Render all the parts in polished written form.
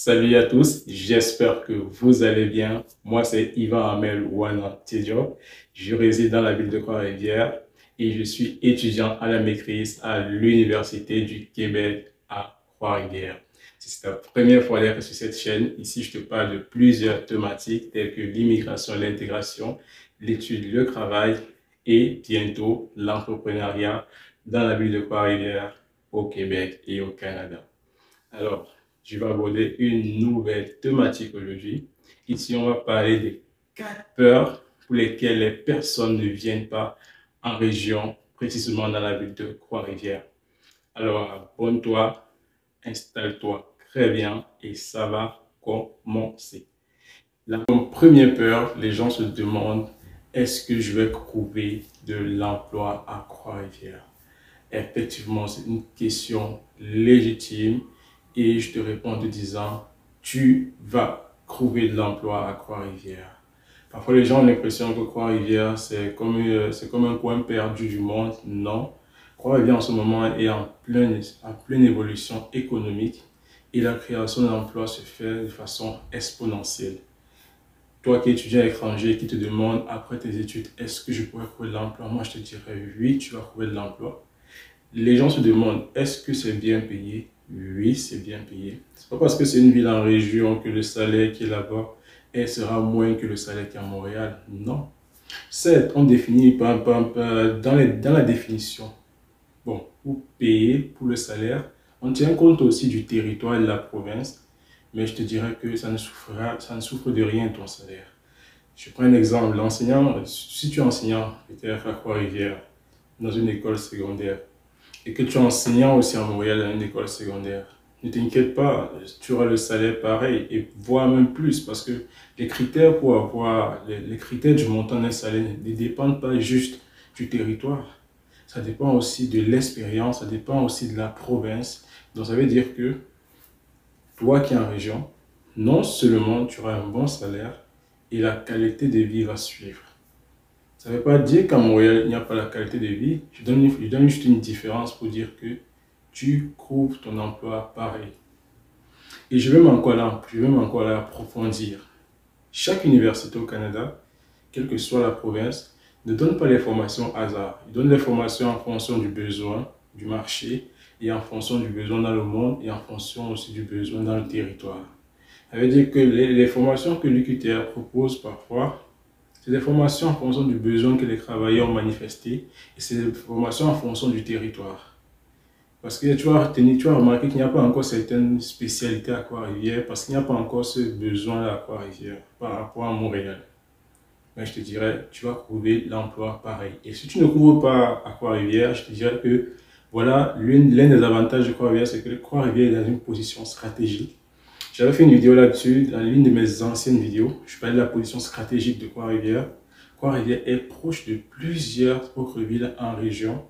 Salut à tous, j'espère que vous allez bien. Moi, c'est Ivan Amel Ouana Tidjo. Je réside dans la ville de Trois-Rivières et je suis étudiant à la maîtrise à l'Université du Québec à Trois-Rivières. Si c'est ta première fois d'être sur cette chaîne, ici je te parle de plusieurs thématiques telles que l'immigration, l'intégration, l'étude, le travail et bientôt l'entrepreneuriat dans la ville de Trois-Rivières, au Québec et au Canada. Alors, je vais aborder une nouvelle thématique aujourd'hui. Ici, on va parler des 4 peurs pour lesquelles les personnes ne viennent pas en région, précisément dans la ville de Trois-Rivières. Alors, abonne-toi, installe-toi très bien et ça va commencer. La première peur, les gens se demandent, est-ce que je vais trouver de l'emploi à Trois-Rivières? Effectivement, c'est une question légitime. Et je te réponds en te disant, tu vas trouver de l'emploi à Trois-Rivières. Parfois, les gens ont l'impression que Trois-Rivières, c'est comme un coin perdu du monde. Non. Trois-Rivières, en ce moment, est en pleine évolution économique et la création d'emplois se fait de façon exponentielle. Toi qui es étudiant étranger, qui te demande après tes études, est-ce que je pourrais trouver de l'emploi? Moi, je te dirais oui, tu vas trouver de l'emploi. Les gens se demandent, est-ce que c'est bien payé? Oui, c'est bien payé. C'est pas parce que c'est une ville en région que le salaire qui est là-bas sera moins que le salaire qui est à Montréal. Non. Certes, on définit dans la définition. Bon, pour payer pour le salaire, on tient compte aussi du territoire et de la province, mais je te dirais que ça ne souffre de rien ton salaire. Je prends un exemple, l'enseignant, si tu es enseignant, peut-être à Trois-Rivières, dans une école secondaire, et que tu es enseignant aussi à Montréal dans une école secondaire, ne t'inquiète pas, tu auras le salaire pareil et voire même plus parce que les critères pour avoir, les critères du montant d'un salaire ne dépendent pas juste du territoire. Ça dépend aussi de l'expérience, ça dépend aussi de la province. Donc ça veut dire que toi qui es en région, non seulement tu auras un bon salaire et la qualité de vie va suivre. Ça ne veut pas dire qu'à Montréal, il n'y a pas la qualité de vie. Je donne juste une différence pour dire que tu trouves ton emploi pareil. Et je vais encore l'approfondir. Chaque université au Canada, quelle que soit la province, ne donne pas les formations hasard. Il donne les formations en fonction du besoin du marché et en fonction du besoin dans le monde et en fonction aussi du besoin dans le territoire. Ça veut dire que les formations que l'UQTR propose parfois, c'est des formations en fonction du besoin que les travailleurs ont manifesté et c'est des formations en fonction du territoire. Parce que tu vas remarquer qu'il n'y a pas encore certaines spécialités à Trois-Rivières parce qu'il n'y a pas encore ce besoin à Trois-Rivières par rapport à Montréal. Mais je te dirais, tu vas trouver l'emploi pareil. Et si tu ne trouves pas à Trois-Rivières, je te dirais que voilà, l'un des avantages de Trois-Rivières, c'est que Trois-Rivières est dans une position stratégique. J'avais fait une vidéo là-dessus, dans l'une de mes anciennes vidéos. Je parlais de la position stratégique de Trois-Rivières. Trois-Rivières est proche de plusieurs autres villes en région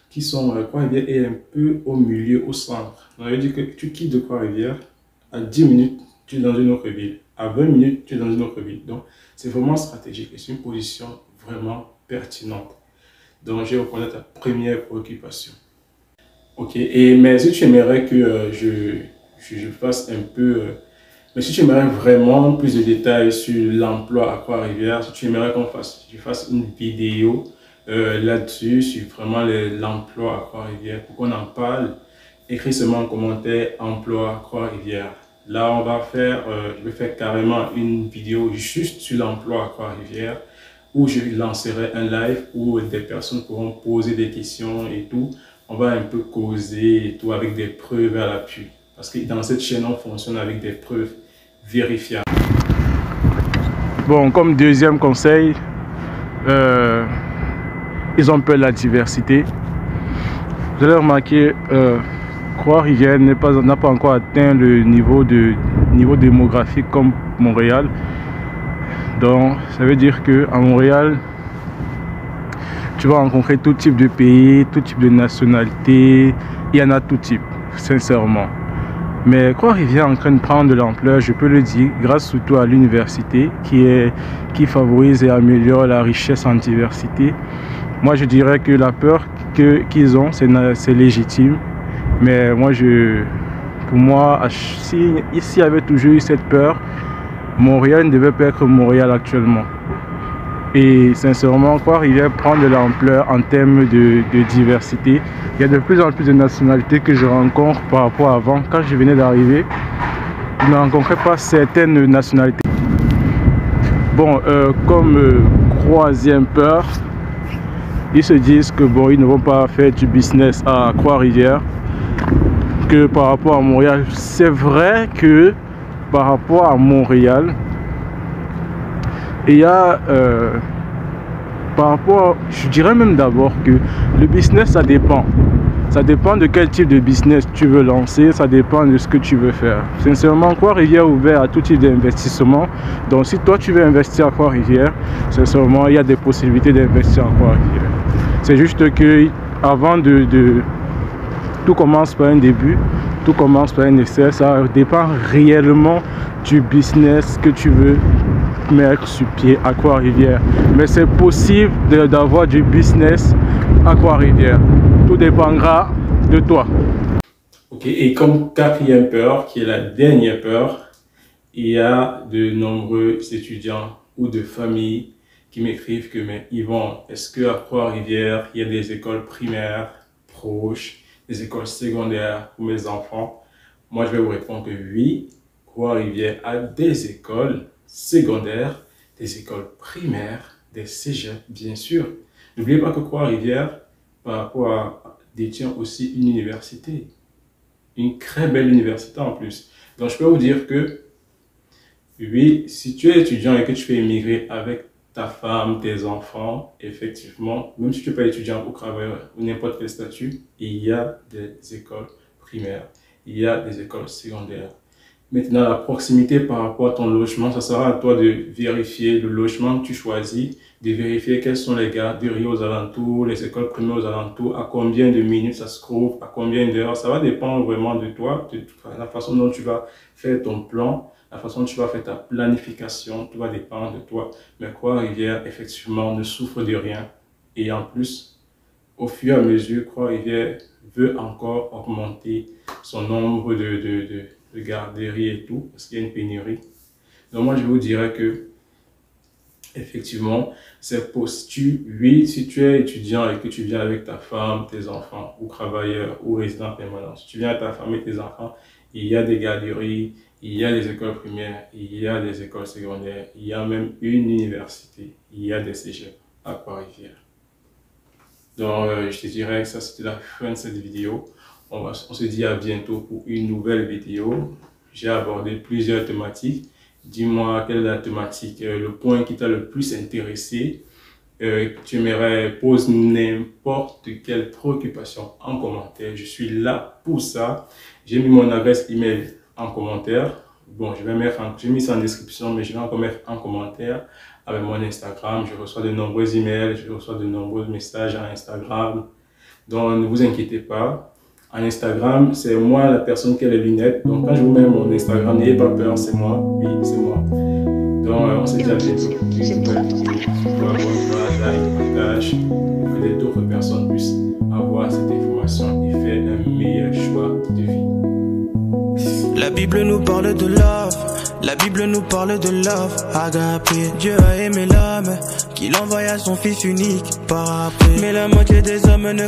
qui sont... Trois-Rivières est un peu au milieu, au centre. On avait dit que tu quittes de Trois-Rivières, à 10 minutes, tu es dans une autre ville. À 20 minutes, tu es dans une autre ville. Donc, c'est vraiment stratégique et c'est une position vraiment pertinente. Donc, je vais reconnaître ta première préoccupation. Ok, mais si tu aimerais que je fasse un peu... mais si tu aimerais vraiment plus de détails sur l'emploi à Trois-Rivières, si tu aimerais je fasse une vidéo là-dessus, sur vraiment l'emploi à Trois-Rivières, pour qu'on en parle, écris seulement en commentaire emploi à Trois-Rivières. Là, je vais faire carrément une vidéo juste sur l'emploi à Trois-Rivières, où je lancerai un live où des personnes pourront poser des questions et tout. On va un peu causer et tout avec des preuves à l'appui. Parce que dans cette chaîne, on fonctionne avec des preuves vérifiables. Bon, comme deuxième conseil, ils ont peur de la diversité. Vous allez remarquer, Trois-Rivières n'a pas encore atteint le niveau démographique comme Montréal. Donc, ça veut dire qu'à Montréal, tu vas rencontrer tout type de pays, tout type de nationalité. Il y en a tout type, sincèrement. Mais Trois-Rivières est en train de prendre de l'ampleur, je peux le dire, grâce surtout à l'université qui favorise et améliore la richesse en diversité. Moi, je dirais que la peur qu'ils ont, c'est légitime. Mais moi, Pour moi, si ici avait toujours eu cette peur, Montréal ne devait pas être Montréal actuellement. Et sincèrement, Trois-Rivières prend de l'ampleur en termes de diversité. Il y a de plus en plus de nationalités que je rencontre par rapport à avant. Quand je venais d'arriver, je ne rencontrais pas certaines nationalités. Bon, comme troisième peur, ils se disent que bon, ils ne vont pas faire du business à Trois-Rivières, que par rapport à Montréal. C'est vrai que par rapport à Montréal, il y a par rapport, je dirais même d'abord que le business, ça dépend. Ça dépend de quel type de business tu veux lancer, ça dépend de ce que tu veux faire. Sincèrement, Trois-Rivières est ouvert à tout type d'investissement. Donc si toi tu veux investir à Trois-Rivières, sincèrement, il y a des possibilités d'investir à Trois-Rivières. C'est juste que avant tout commence par un début, tout commence par un essai. Ça dépend réellement du business que tu veux mettre sur pied à Trois-Rivières. Mais c'est possible d'avoir du business à Trois-Rivières. Tout dépendra de toi. Ok, et comme quatrième peur, qui est la dernière peur, il y a de nombreux étudiants ou de familles qui m'écrivent que, mais Yvan, est-ce qu'à Trois-Rivières, il y a des écoles primaires proches, des écoles secondaires pour mes enfants? Moi, je vais vous répondre que oui, Trois-Rivières a des écoles secondaires, des écoles primaires, des cégeps, bien sûr. N'oubliez pas que Trois-Rivières, par rapport à, détient aussi une université. Une très belle université en plus. Donc, je peux vous dire que, oui, si tu es étudiant et que tu peux émigrer avec ta femme, tes enfants, effectivement, même si tu n'es pas étudiant ou travailleur ou n'importe quel statut, il y a des écoles primaires, il y a des écoles secondaires. Maintenant, la proximité par rapport à ton logement, ça sera à toi de vérifier le logement que tu choisis, de vérifier quelles sont les garderies aux alentours, les écoles primaires aux alentours, à combien de minutes ça se trouve, à combien d'heures. Ça va dépendre vraiment de toi, de la façon dont tu vas faire ton plan, la façon dont tu vas faire ta planification, tout va dépendre de toi. Mais Trois-Rivières, effectivement, ne souffre de rien. Et en plus, au fur et à mesure, Trois-Rivières veut encore augmenter son nombre de garderies et tout, parce qu'il y a une pénurie. Donc moi, je vous dirais que, effectivement, c'est possible. Oui, si tu es étudiant et que tu viens avec ta femme, tes enfants, ou travailleur, ou résident permanent, si tu viens avec ta femme et tes enfants, il y a des garderies, il y a des écoles primaires, il y a des écoles secondaires, il y a même une université, il y a des cégeps à Trois-Rivières. Donc, je te dirais que ça, c'était la fin de cette vidéo. On se dit à bientôt pour une nouvelle vidéo. J'ai abordé plusieurs thématiques. Dis-moi quelle est la thématique, le point qui t'a le plus intéressé. Tu aimerais poser n'importe quelle préoccupation en commentaire. Je suis là pour ça. J'ai mis mon adresse email en commentaire. Bon, j'ai mis ça en description, mais je vais encore mettre en commentaire avec mon Instagram. Je reçois de nombreux emails, je reçois de nombreux messages à Instagram. Donc, ne vous inquiétez pas. En Instagram, c'est moi la personne qui a les lunettes. Donc, quand je vous mets mon Instagram, n'ayez pas peur, c'est moi. Oui, c'est moi. Donc, on se dit à bientôt. Une nouvelle vidéo. Partage, pour que d'autres personnes puissent avoir cette information et faire un meilleur choix de vie. La Bible nous parle de love. La Bible nous parle de love, agapé. Dieu a aimé l'homme, qu'il envoya son fils unique par après. Mais la moitié des hommes ne